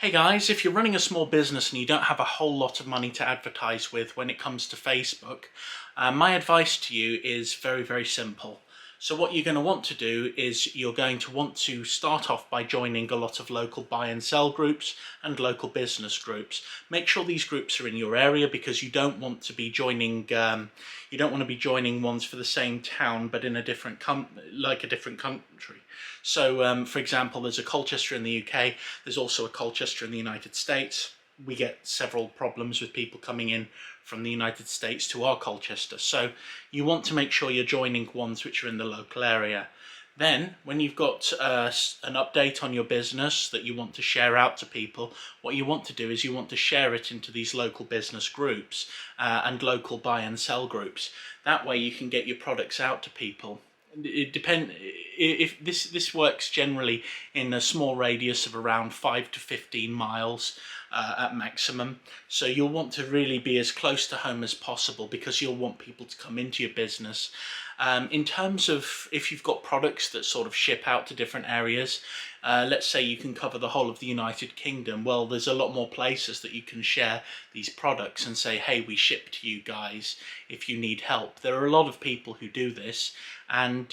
Hey guys, if you're running a small business and you don't have a whole lot of money to advertise with when it comes to Facebook, my advice to you is very simple. So what you're going to want to do is you're going to want to start off by joining a lot of local buy and sell groups and local business groups. Make sure these groups are in your area because you don't want to be joining ones for the same town but in a different country. So for example, there's a Colchester in the UK, there's also a Colchester in the United States. We get several problems with people coming in from the United States to our Colchester. So you want to make sure you're joining ones which are in the local area. Then, when you've got an update on your business that you want to share out to people, what you want to do is you want to share it into these local business groups and local buy and sell groups. That way you can get your products out to people. If this works generally in a small radius of around 5 to 15 miles at maximum. So you'll want to really be as close to home as possible because you'll want people to come into your business. In terms of if you've got products that sort of ship out to different areas, let's say you can cover the whole of the United Kingdom, well, there's a lot more places that you can share these products and say, hey, we ship to you guys if you need help. There are a lot of people who do this, and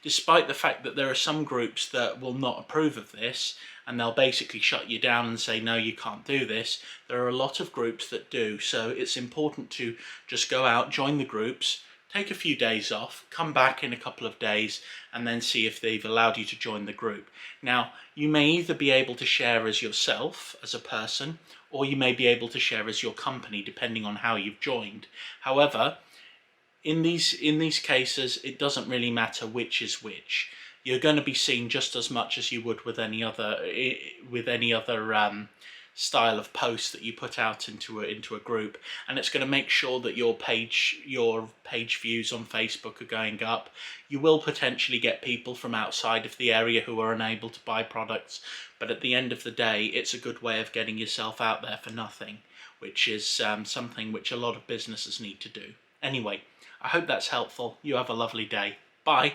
despite the fact that there are some groups that will not approve of this and they'll basically shut you down and say, no, you can't do this, there are a lot of groups that do. So it's important to just go out, join the groups, take a few days off, come back in a couple of days and then see if they've allowed you to join the group. Now, you may either be able to share as yourself, as a person, or you may be able to share as your company, depending on how you've joined. However, in these cases, it doesn't really matter which is which. You're going to be seen just as much as you would with any other style of post that you put out into a group, and it's going to make sure that your page views on Facebook are going up. You will potentially get people from outside of the area who are unable to buy products, but at the end of the day, it's a good way of getting yourself out there for nothing, which is something which a lot of businesses need to do. Anyway, I hope that's helpful. You have a lovely day. Bye.